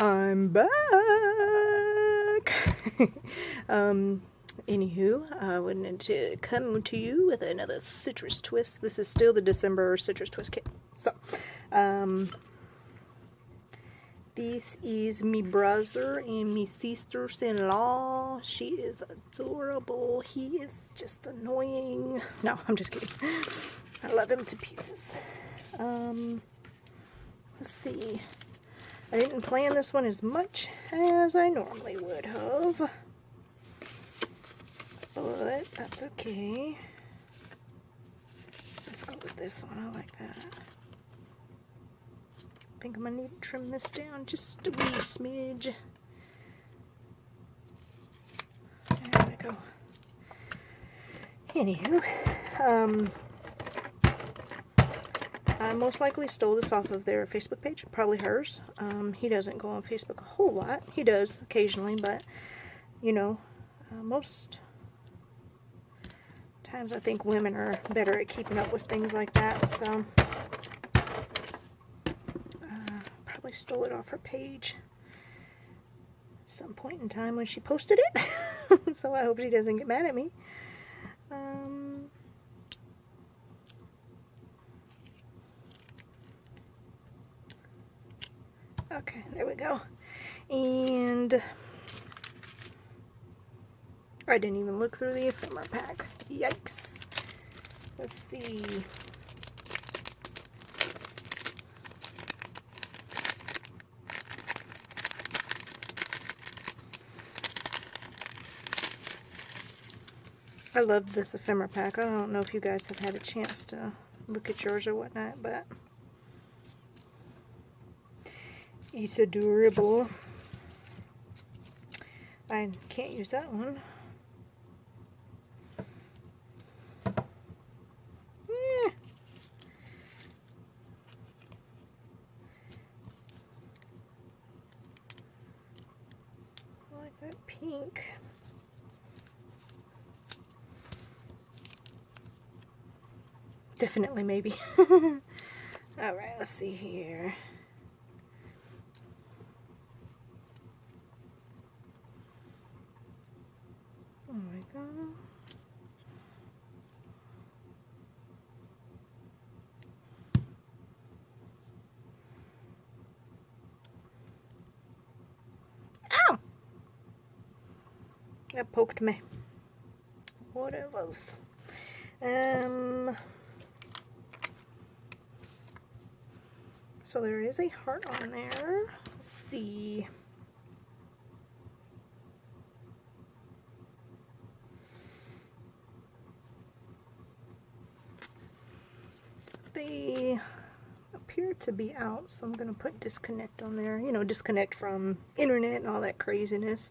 I'm back. Anywho, I wanted to come to you with another citrus twist. This is still the December citrus twist kit. So, this is me brother and me sister-in-law. She is adorable. He is just annoying. No, I'm just kidding. I love him to pieces. Let's see. I didn't plan this one as much as I normally would have, but that's okay. Let's go with this one. I like that. I think I'm gonna need to trim this down just a wee smidge. There we go. Anywho, I most likely stole this off of their Facebook page, probably hers. He doesn't go on Facebook a whole lot. He does occasionally, but, you know, most times I think women are better at keeping up with things like that, so probably stole it off her page at some point in time when she posted it. So I hope she doesn't get mad at me. Okay, there we go. And I didn't even look through the ephemera pack. Yikes. Let's see. I love this ephemera pack. I don't know if you guys have had a chance to look at yours or whatnot, but it's adorable. I can't use that one. Yeah. I like that pink. Definitely, maybe. Alright, let's see here. Oh my god. Ow! That poked me. What it was. So there is a heart on there. Let's see. They appear to be out, so I'm going to put disconnect on there. You know, disconnect from internet and all that craziness.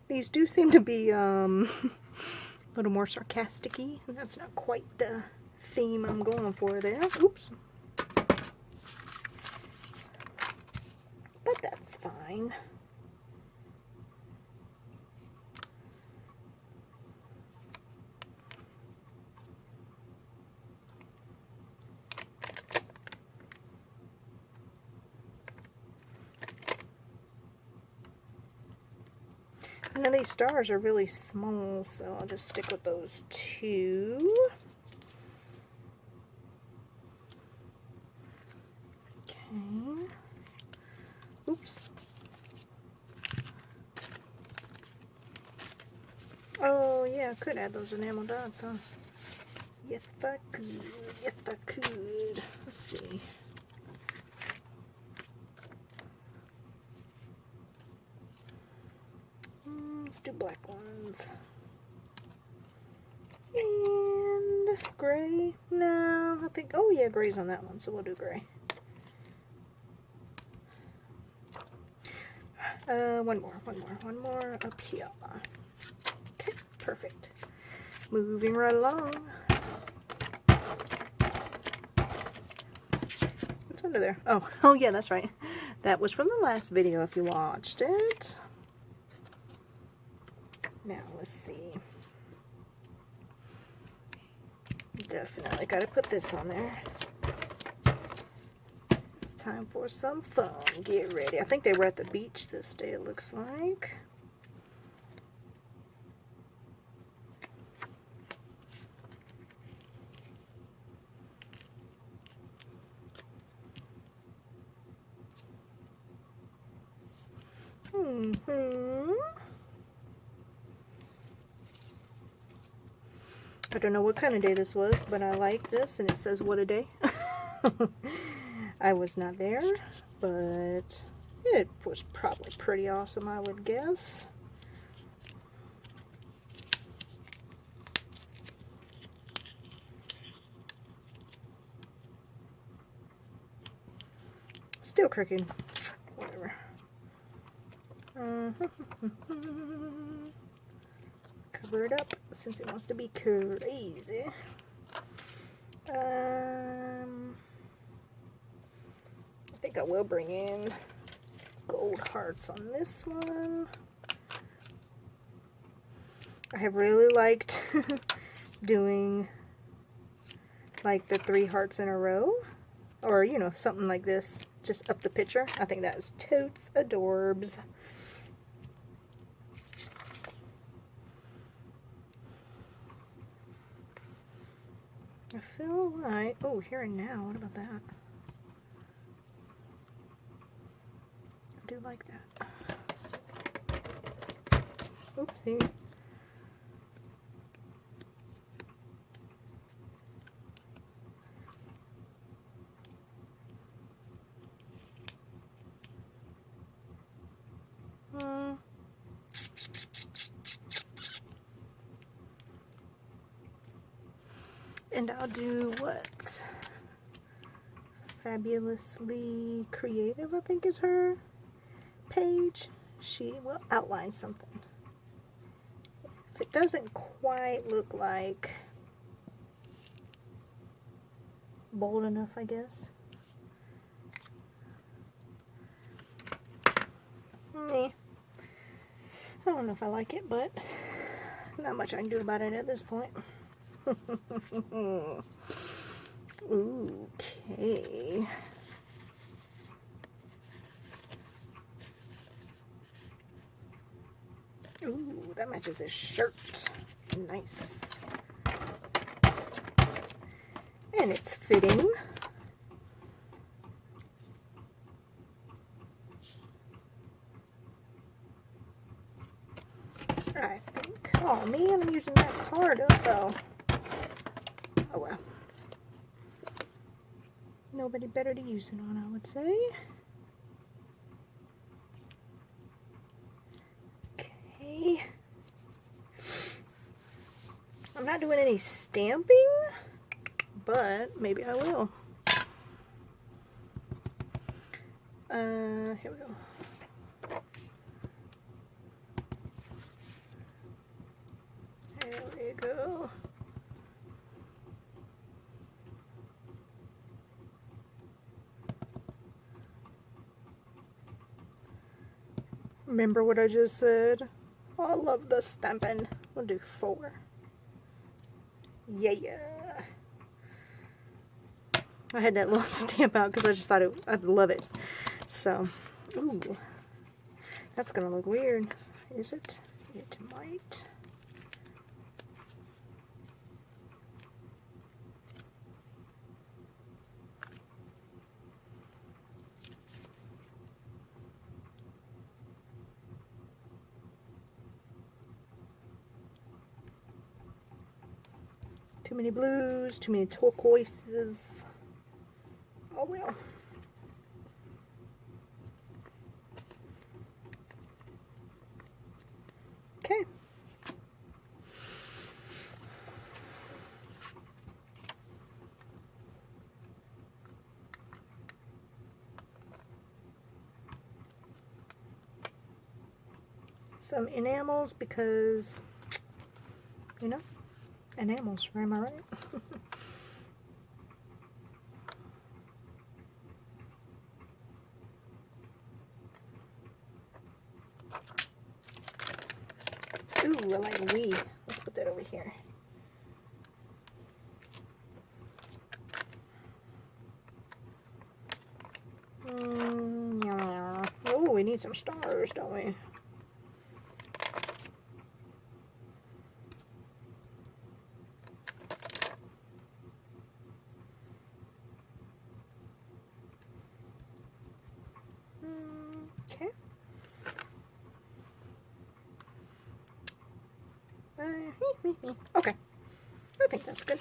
These do seem to be a little more sarcastic-y. That's not quite the theme I'm going for there. Oops. But that's fine. Now these stars are really small, so I'll just stick with those two. Okay. Oops. Oh yeah, I could add those enamel dots, huh? Yes, I could. Yes, I could. Let's see. Let's do black ones. And gray. No, I think, oh yeah, gray's on that one, so we'll do gray. One more up here. Okay, perfect. Moving right along. What's under there? Oh yeah, that's right. That was from the last video if you watched it. Now, let's see. Definitely got to put this on there. It's time for some fun. Get ready. I think they were at the beach this day, it looks like. I don't know what kind of day this was, but I like this, and it says what a day. I was not there, but it was probably pretty awesome, I would guess. Still crooked. Whatever. Cover it up since it wants to be crazy. I think I will bring in gold hearts on this one. I have really liked doing like the 3 hearts in a row, or you know, something like this, just up the picture. I think that is totes adorbs. I feel like, oh, here and now, what about that? I do like that. Oopsie. And I'll do what? Fabulously Creative, I think is her page. She will outline something. If it doesn't quite look like bold enough, I guess. I don't know if I like it, but not much I can do about it at this point. Okay. Ooh, that matches his shirt. Nice. And it's fitting. I think. Oh man, I'm using that card. Oh, oh well. Nobody better to use it on, I would say. Okay. I'm not doing any stamping, but maybe I will. Here we go. There we go. Remember what I just said? Oh, I love the stamping. We'll do 4. Yeah. I had that little stamp out because I just thought I'd love it. So, ooh, that's gonna look weird. Is it? It might. Too many blues, too many turquoises. Oh well. Okay. Some enamels because, you know, enamels, am I right? Ooh, I like we. Let's put that over here. need some stars, don't we? Okay. Okay. I think that's good.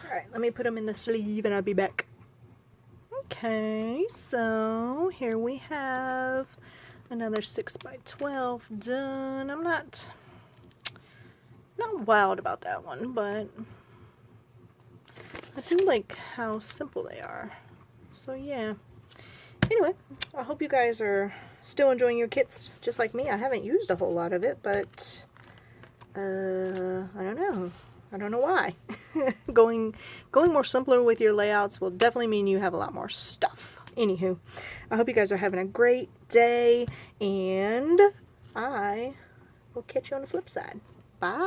Alright, let me put them in the sleeve and I'll be back. Okay, so here we have another 6x12 done. I'm not wild about that one, but I do like how simple they are. So yeah. Anyway, I hope you guys are still enjoying your kits just like me. I haven't used a whole lot of it, but I don't know. I don't know why. going more simpler with your layouts will definitely mean you have a lot more stuff. Anywho, I hope you guys are having a great day, and I will catch you on the flip side. Bye.